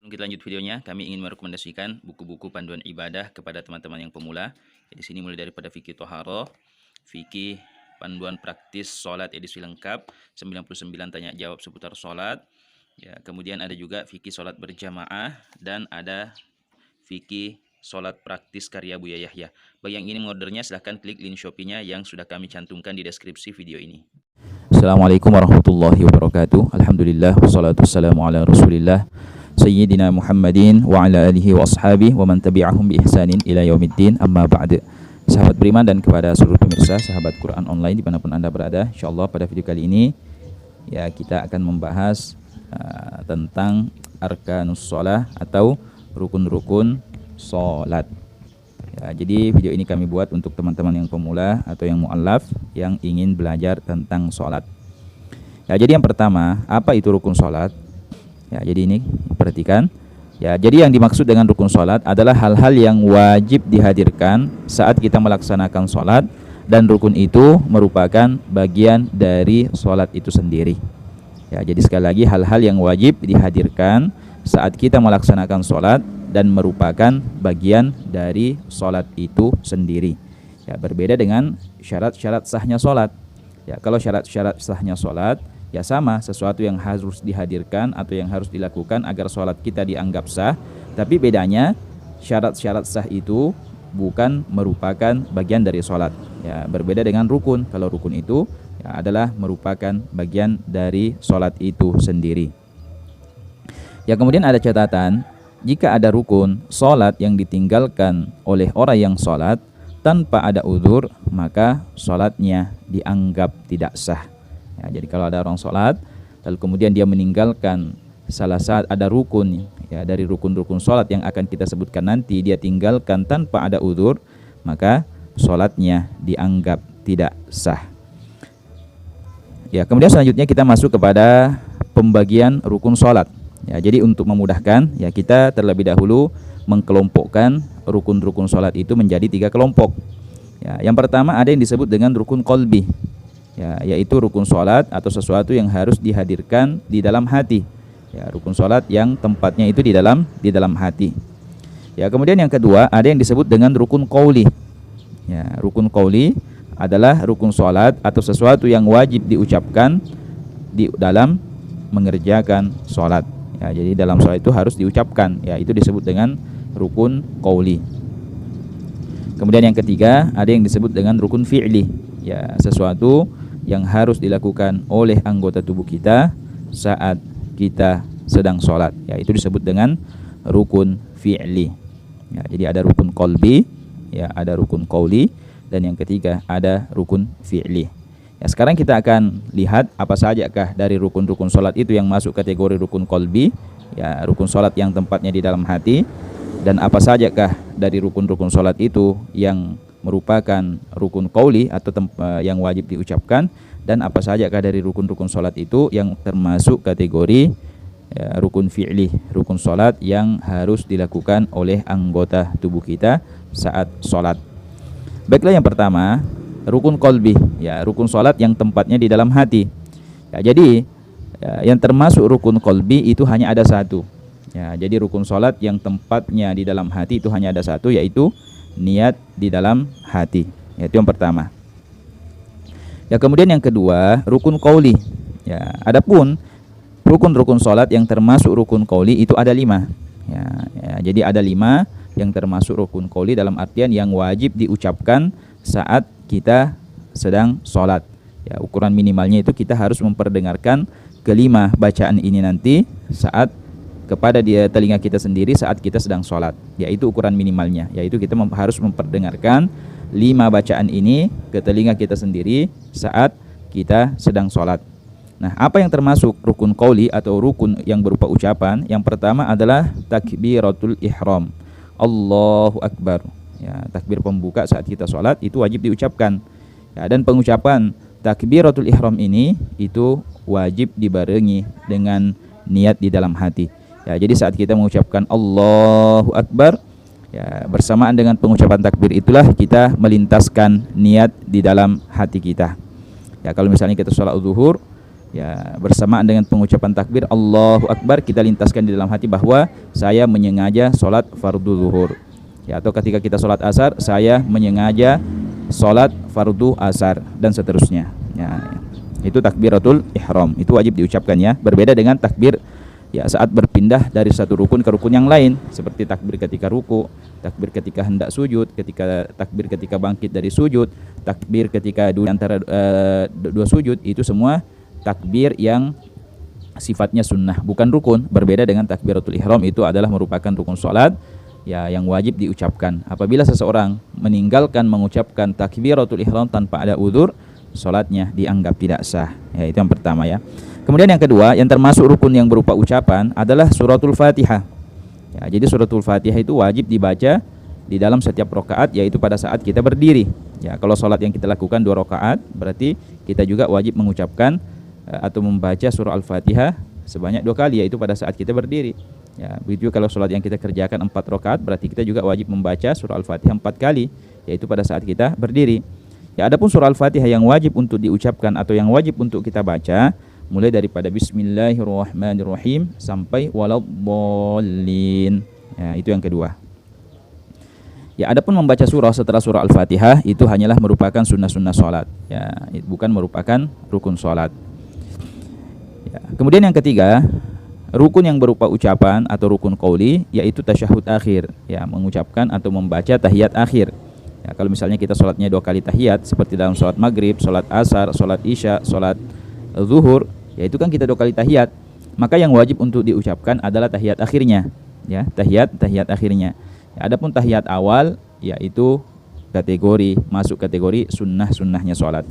Kita lanjut videonya. Kami ingin merekomendasikan buku-buku panduan ibadah kepada teman-teman yang pemula. Di sini mulai daripada fikih toharoh, fikih panduan praktis sholat edisi lengkap, 99 tanya jawab seputar sholat. Ya, kemudian ada juga fikih sholat berjamaah dan ada fikih sholat praktis karya Buya Yahya. Bagi yang ingin mengordernya silahkan klik link Shopee-nya yang sudah kami cantumkan di deskripsi video ini. Assalamualaikum warahmatullahi wabarakatuh. Alhamdulillah wassalatu wassalamu ala Rasulillah Sayyidina Muhammadin wa ala alihi wa ashabihi wa man tabi'ahum bi ihsanin ila yaumiddin, amma ba'd. Sahabat beriman dan kepada seluruh pemirsa sahabat Quran online dimanapun Anda berada, insyaallah pada video kali ini ya kita akan membahas tentang arkanus shalah atau rukun-rukun salat. Ya, jadi video ini kami buat untuk teman-teman yang pemula atau yang mu'allaf yang ingin belajar tentang sholat. Ya, jadi yang pertama, apa itu rukun sholat? Ya, jadi ini perhatikan. Ya, jadi yang dimaksud dengan rukun sholat adalah hal-hal yang wajib dihadirkan saat kita melaksanakan sholat, dan rukun itu merupakan bagian dari sholat itu sendiri. Ya, jadi sekali lagi hal-hal yang wajib dihadirkan saat kita melaksanakan sholat dan merupakan bagian dari sholat itu sendiri. Ya, berbeda dengan syarat-syarat sahnya sholat. Ya, kalau syarat-syarat sahnya sholat, ya sama, sesuatu yang harus dihadirkan atau yang harus dilakukan agar sholat kita dianggap sah. Tapi bedanya syarat-syarat sah itu bukan merupakan bagian dari sholat. Ya, berbeda dengan rukun. Kalau rukun itu ya adalah merupakan bagian dari sholat itu sendiri. Ya, kemudian ada catatan, jika ada rukun sholat yang ditinggalkan oleh orang yang sholat tanpa ada uzur, maka sholatnya dianggap tidak sah. Ya, jadi kalau ada orang sholat lalu kemudian dia meninggalkan salah satu ada rukun ya dari rukun-rukun sholat yang akan kita sebutkan nanti, dia tinggalkan tanpa ada uzur, maka sholatnya dianggap tidak sah. Ya, kemudian selanjutnya kita masuk kepada pembagian rukun sholat. Ya, jadi untuk memudahkan ya kita terlebih dahulu mengkelompokkan rukun-rukun sholat itu menjadi 3 kelompok. Ya, yang pertama ada yang disebut dengan rukun qalbi. Ya, yaitu rukun sholat atau sesuatu yang harus dihadirkan di dalam hati. Ya, rukun sholat yang tempatnya itu di dalam hati. Ya, kemudian yang kedua ada yang disebut dengan rukun qauli. Ya, rukun qauli adalah rukun sholat atau sesuatu yang wajib diucapkan di dalam mengerjakan sholat. Ya, jadi dalam sholat itu harus diucapkan. Ya, itu disebut dengan rukun qauli. Kemudian yang ketiga ada yang disebut dengan rukun fi'li. Ya, sesuatu yang harus dilakukan oleh anggota tubuh kita saat kita sedang sholat. Ya, itu disebut dengan rukun fi'li. Ya, jadi ada rukun qalbi, ya ada rukun qauli, dan yang ketiga ada rukun fi'li. Ya, sekarang kita akan lihat apa sajakah dari rukun-rukun sholat itu yang masuk kategori rukun qalbi, ya rukun sholat yang tempatnya di dalam hati, dan apa sajakah dari rukun-rukun sholat itu yang merupakan rukun qauli atau yang wajib diucapkan, dan apa sajakah dari rukun-rukun sholat itu yang termasuk kategori ya, rukun fi'li, rukun sholat yang harus dilakukan oleh anggota tubuh kita saat sholat. Baiklah, yang pertama rukun qalbi, ya rukun sholat yang tempatnya di dalam hati. Ya, jadi ya, yang termasuk rukun qalbi itu hanya ada satu. Ya, jadi rukun sholat yang tempatnya di dalam hati itu hanya ada satu, yaitu niat di dalam hati. Ya, itu yang pertama. Ya, kemudian yang kedua rukun qauli. Ya, adapun rukun-rukun sholat yang termasuk rukun qauli itu ada 5. Ya, jadi ada 5 yang termasuk rukun qauli dalam artian yang wajib diucapkan saat kita sedang sholat. Ya, ukuran minimalnya itu kita harus memperdengarkan kelima bacaan ini nanti saat kepada telinga kita sendiri saat kita sedang sholat. Yaitu ukuran minimalnya, yaitu kita harus memperdengarkan 5 bacaan ini ke telinga kita sendiri saat kita sedang sholat. Nah, apa yang termasuk rukun qauli atau rukun yang berupa ucapan? Yang pertama adalah takbiratul ihram, Allahu Akbar. Ya, takbir pembuka saat kita sholat itu wajib diucapkan. Ya, dan pengucapan takbiratul ihram ini itu wajib dibarengi dengan niat di dalam hati. Ya, jadi saat kita mengucapkan Allahu Akbar, ya bersamaan dengan pengucapan takbir itulah kita melintaskan niat di dalam hati kita. Ya, kalau misalnya kita sholat zuhur, Ya, bersamaan dengan pengucapan takbir Allahu Akbar, kita lintaskan di dalam hati bahwa saya menyengaja sholat fardu zuhur. Ya, atau ketika kita sholat asar, saya menyengaja sholat fardu asar, dan seterusnya. Ya, itu takbiratul ihram, itu wajib diucapkan ya. Berbeda dengan takbir ya saat berpindah dari satu rukun ke rukun yang lain, seperti takbir ketika ruku, takbir ketika hendak sujud, takbir ketika bangkit dari sujud, takbir ketika antara dua sujud. Itu semua takbir yang sifatnya sunnah, bukan rukun. Berbeda dengan takbiratul ihram, itu adalah merupakan rukun sholat ya, yang wajib diucapkan. Apabila seseorang meninggalkan mengucapkan takbiratul ihram tanpa ada uzur, sholatnya dianggap tidak sah. Ya, itu yang pertama ya. Kemudian yang kedua, yang termasuk rukun yang berupa ucapan adalah suratul Fatihah. Ya, jadi suratul Fatihah itu wajib dibaca di dalam setiap rakaat, yaitu pada saat kita berdiri. Ya, kalau sholat yang kita lakukan 2 rakaat, berarti kita juga wajib mengucapkan atau membaca surah Al-Fatihah sebanyak 2 kali, yaitu pada saat kita berdiri. Ya, begitu kalau sholat yang kita kerjakan 4 rakaat, berarti kita juga wajib membaca surah Al-Fatihah 4 kali, yaitu pada saat kita berdiri. Ya, adapun surah Al-Fatihah yang wajib untuk diucapkan atau yang wajib untuk kita baca, mulai daripada Bismillahirrahmanirrahim sampai Waladhdallin. Ya, itu yang kedua. Ya, adapun membaca surah setelah surah Al-Fatihah itu hanyalah merupakan sunnah-sunnah sholat. Ya, bukan merupakan rukun sholat. Ya, kemudian yang ketiga, rukun yang berupa ucapan atau rukun qauli, yaitu tasyahud akhir. Ya, mengucapkan atau membaca tahiyat akhir. Ya, kalau misalnya kita sholatnya 2 kali tahiyat, seperti dalam sholat maghrib, sholat asar, sholat isya, sholat zuhur, ya itu kan kita 2 kali tahiyat. Maka yang wajib untuk diucapkan adalah tahiyat akhirnya. Ya, tahiyat akhirnya. Ya, adapun tahiyat awal, yaitu masuk kategori sunnah-sunnahnya sholat.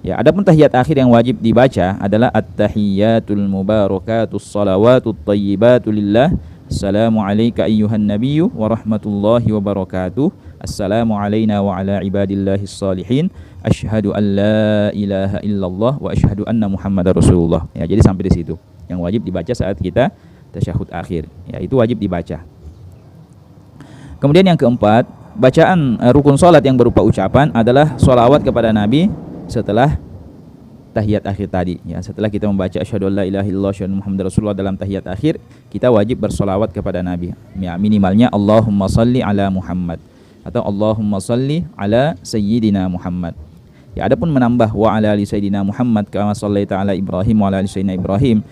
Ya, adapun tahiyat akhir yang wajib dibaca adalah at-tahiyyatul mubarakatus salawatut thayyibatu lillah. Assalamu alayka ayyuhan nabiyyu wa rahmatullahi wa barakatuh. Assalamu alayna wa ala ibadillahis salihin. Asyhadu an la ilaha illallah wa asyhadu anna Muhammadar Rasulullah. Ya, jadi sampai di situ yang wajib dibaca saat kita tasyahud akhir. Ya, itu wajib dibaca. Kemudian yang keempat, bacaan rukun salat yang berupa ucapan adalah sholawat kepada Nabi setelah tahiyat akhir tadi. Ya, setelah kita membaca asyhadu an la ilaha illallah wa asyhadu anna Muhammadar Rasulullah dalam tahiyat akhir, kita wajib bersolawat kepada Nabi. Ya, minimalnya Allahumma salli ala Muhammad atau Allahumma salli ala sayyidina Muhammad. Ya, adapun menambah wa ala ali sayyidina Muhammad kama shallaita ala Ibrahim wa ala ali sayyidina Ibrahim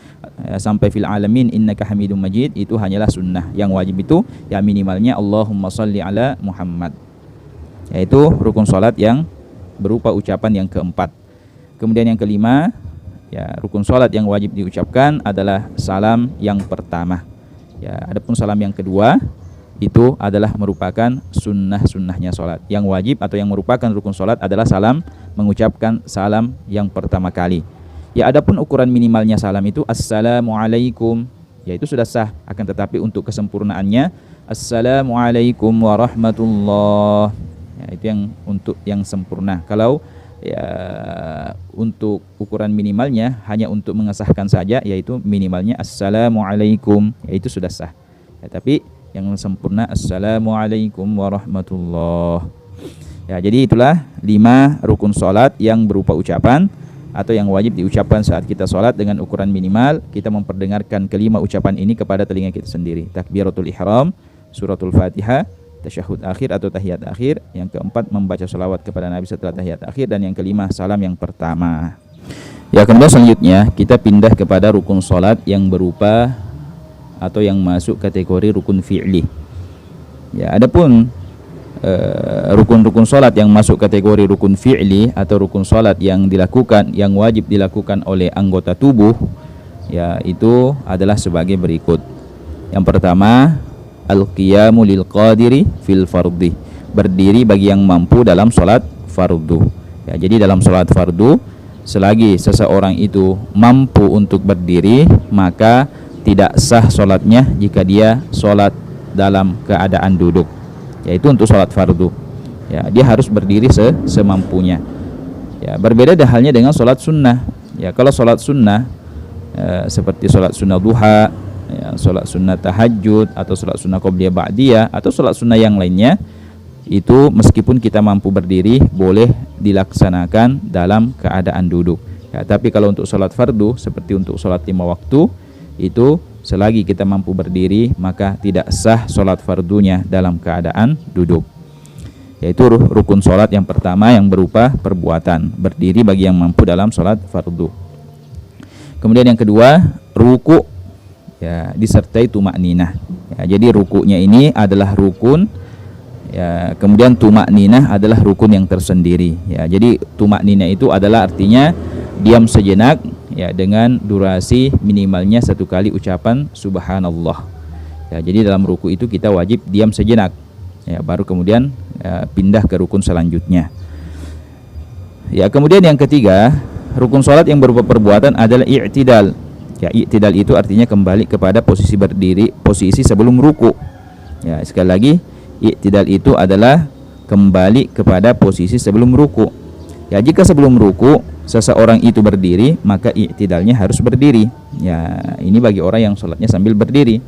sampai fil alamin innaka Hamidum Majid, itu hanyalah sunnah. Yang wajib itu ya minimalnya Allahumma salli ala Muhammad. Yaitu rukun salat yang berupa ucapan yang keempat. Kemudian yang kelima, ya rukun salat yang wajib diucapkan adalah salam yang pertama. Ya, adapun salam yang kedua itu adalah merupakan sunnah-sunnahnya salat. Yang wajib atau yang merupakan rukun salat adalah mengucapkan salam yang pertama kali. Ya, adapun ukuran minimalnya salam itu assalamualaikum. Ya, itu sudah sah, akan tetapi untuk kesempurnaannya assalamualaikum warahmatullah. Ya, itu yang untuk yang sempurna. Kalau ya untuk ukuran minimalnya hanya untuk mengesahkan saja, yaitu minimalnya assalamualaikum, yaitu sudah sah. Ya, tapi yang sempurna assalamualaikum warahmatullah. Ya, jadi itulah 5 rukun salat yang berupa ucapan atau yang wajib diucapkan saat kita salat dengan ukuran minimal. Kita memperdengarkan kelima ucapan ini kepada telinga kita sendiri. Takbiratul ihram, suratul Fatihah, tasyahud akhir atau tahiyat akhir. Yang keempat, membaca sholawat kepada Nabi setelah tahiyat akhir. Dan yang kelima, salam yang pertama. Ya, kemudian selanjutnya kita pindah kepada rukun salat yang berupa atau yang masuk kategori rukun fi'li. Ya, adapun rukun-rukun salat yang masuk kategori rukun fi'li atau rukun salat yang wajib dilakukan oleh anggota tubuh, ya itu adalah sebagai berikut. Yang pertama, al-qiyamu lil qadiri fil fardhi, berdiri bagi yang mampu dalam salat fardu. Ya, jadi dalam salat fardu, selagi seseorang itu mampu untuk berdiri, maka tidak sah salatnya jika dia salat dalam keadaan duduk. Yaitu untuk salat fardu. Ya, dia harus berdiri semampunya. Ya, berbeda halnya dengan salat sunnah. Ya, kalau salat sunnah seperti salat sunnah duha, ya, salat sunnah tahajud atau salat sunnah qobliyah ba'diyah atau salat sunnah yang lainnya, itu meskipun kita mampu berdiri boleh dilaksanakan dalam keadaan duduk. Ya, tapi kalau untuk sholat fardu seperti untuk sholat 5 waktu itu selagi kita mampu berdiri maka tidak sah sholat fardunya dalam keadaan duduk. Yaitu rukun sholat yang pertama yang berupa perbuatan berdiri bagi yang mampu dalam sholat fardu. Kemudian yang kedua, ruku ya disertai tumakninah. Ya, jadi rukunya ini adalah rukun. Ya, kemudian tumakninah adalah rukun yang tersendiri. Ya, jadi tumakninah itu adalah artinya diam sejenak ya dengan durasi minimalnya 1 kali ucapan subhanallah. Ya, jadi dalam ruku itu kita wajib diam sejenak. Ya, baru kemudian pindah ke rukun selanjutnya. Ya, kemudian yang ketiga, rukun sholat yang berupa perbuatan adalah i'tidal. Ya, i'tidal itu artinya kembali kepada posisi berdiri, posisi sebelum ruku. Ya, sekali lagi, i'tidal itu adalah kembali kepada posisi sebelum ruku. Ya, jika sebelum ruku seseorang itu berdiri, maka i'tidalnya harus berdiri. Ya, ini bagi orang yang sholatnya sambil berdiri.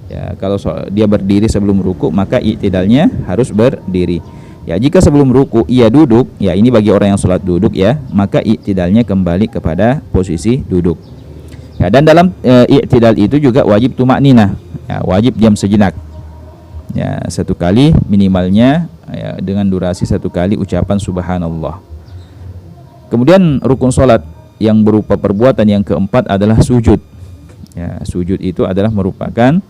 Ya, kalau dia berdiri sebelum ruku, maka i'tidalnya harus berdiri. Ya, jika sebelum ruku ia duduk, ya ini bagi orang yang sholat duduk ya, maka i'tidalnya kembali kepada posisi duduk. Ya, dan dalam i'tidal itu juga wajib tumakninah. Ya, wajib diam sejenak. Ya, 1 kali minimalnya ya, dengan durasi 1 kali ucapan subhanallah. Kemudian rukun sholat yang berupa perbuatan yang keempat adalah sujud. Ya, sujud itu adalah merupakan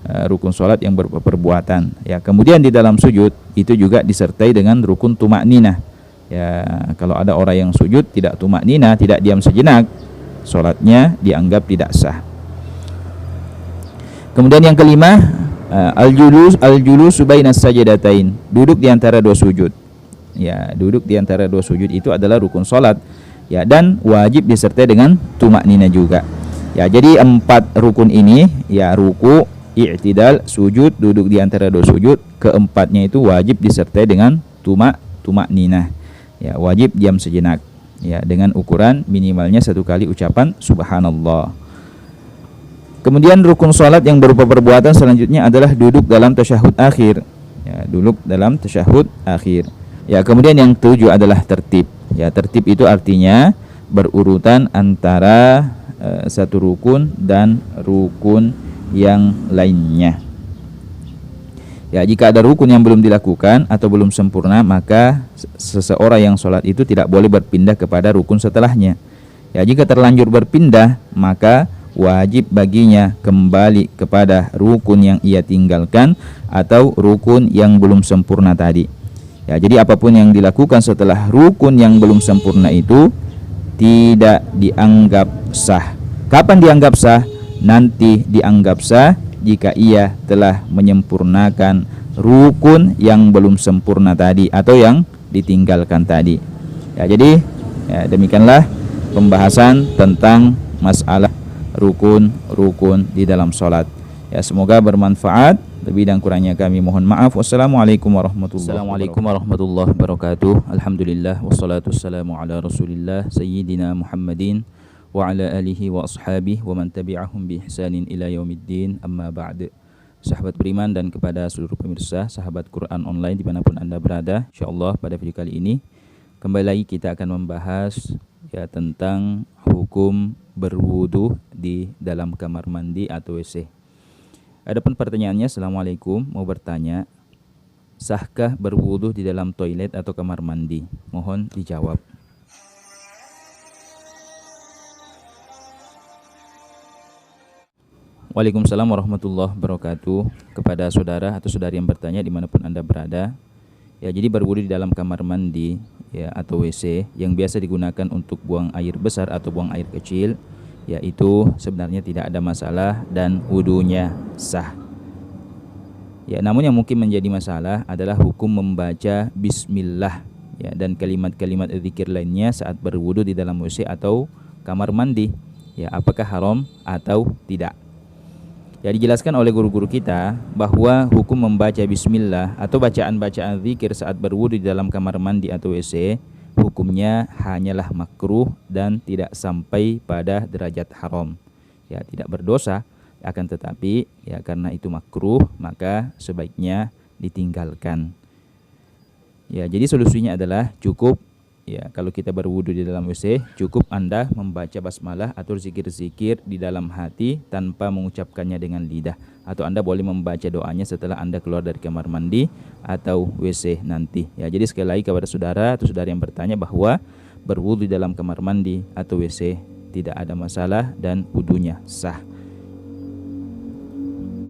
rukun sholat yang berupa perbuatan. Ya, kemudian di dalam sujud itu juga disertai dengan rukun tumakninah. Ya, kalau ada orang yang sujud tidak tumakninah, tidak diam sejenak, sholatnya dianggap tidak sah. Kemudian yang kelima, al-julus bainas sajadatain, duduk di antara 2 sujud. Ya, duduk di antara 2 sujud itu adalah rukun sholat. Ya, dan wajib disertai dengan tumakninah juga. Ya, jadi 4 rukun ini ya ruku, i'tidal, sujud, duduk di antara 2 sujud, keempatnya itu wajib disertai dengan tumakninah. Ya, wajib diam sejenak. Ya, dengan ukuran minimalnya 1 kali ucapan subhanallah. Kemudian rukun sholat yang berupa perbuatan selanjutnya adalah duduk dalam tasyahud akhir. Ya, duduk dalam tasyahud akhir. Ya, kemudian yang 7 adalah tertib. Ya, tertib itu artinya berurutan antara satu rukun dan rukun yang lainnya. Ya, jika ada rukun yang belum dilakukan atau belum sempurna, maka seseorang yang sholat itu tidak boleh berpindah kepada rukun setelahnya. Ya, jika terlanjur berpindah, maka wajib baginya kembali kepada rukun yang ia tinggalkan atau rukun yang belum sempurna tadi. Ya, jadi apapun yang dilakukan setelah rukun yang belum sempurna itu tidak dianggap sah. Kapan dianggap sah? Nanti dianggap sah jika ia telah menyempurnakan rukun yang belum sempurna tadi atau yang ditinggalkan tadi. Ya, jadi ya, demikianlah pembahasan tentang masalah rukun-rukun di dalam sholat. Ya, semoga bermanfaat. Lebih dan kurangnya kami mohon maaf. Wassalamualaikum warahmatullahi wabarakatuh. Alhamdulillah wassalatu wassalamu ala Rasulillah sayyidina Muhammadin wa ala alihi wa ashabihi wa man tabi'ahum bi ihsanin ila yaumiddin, amma ba'd. Sahabat beriman dan kepada seluruh pemirsa sahabat Quran online dimanapun Anda berada, insyaallah pada video kali ini kembali lagi kita akan membahas ya tentang hukum berwudu di dalam kamar mandi atau WC. Adapun pertanyaannya, Assalamualaikum, mau bertanya, sahkah berwudu di dalam toilet atau kamar mandi? Mohon dijawab. Waalaikumsalam warahmatullahi wabarakatuh. Kepada saudara atau saudari yang bertanya dimanapun Anda berada, ya, jadi berwudu di dalam kamar mandi ya atau WC yang biasa digunakan untuk buang air besar atau buang air kecil, yaitu sebenarnya tidak ada masalah dan wudunya sah. Ya, namun yang mungkin menjadi masalah adalah hukum membaca bismillah ya dan kalimat-kalimat zikir lainnya saat berwudu di dalam WC atau kamar mandi. Ya, apakah haram atau tidak? Ya, dijelaskan oleh guru-guru kita bahwa hukum membaca bismillah atau bacaan-bacaan zikir saat berwudu di dalam kamar mandi atau WC hukumnya hanyalah makruh dan tidak sampai pada derajat haram. Ya, tidak berdosa, akan tetapi ya karena itu makruh maka sebaiknya ditinggalkan. Ya, jadi solusinya adalah cukup Ya, kalau kita berwudu di dalam WC, cukup Anda membaca basmalah atau zikir-zikir di dalam hati tanpa mengucapkannya dengan lidah. Atau Anda boleh membaca doanya setelah Anda keluar dari kamar mandi atau WC nanti. Ya, jadi sekali lagi kepada saudara atau saudari yang bertanya bahwa berwudu di dalam kamar mandi atau WC tidak ada masalah dan wudunya sah.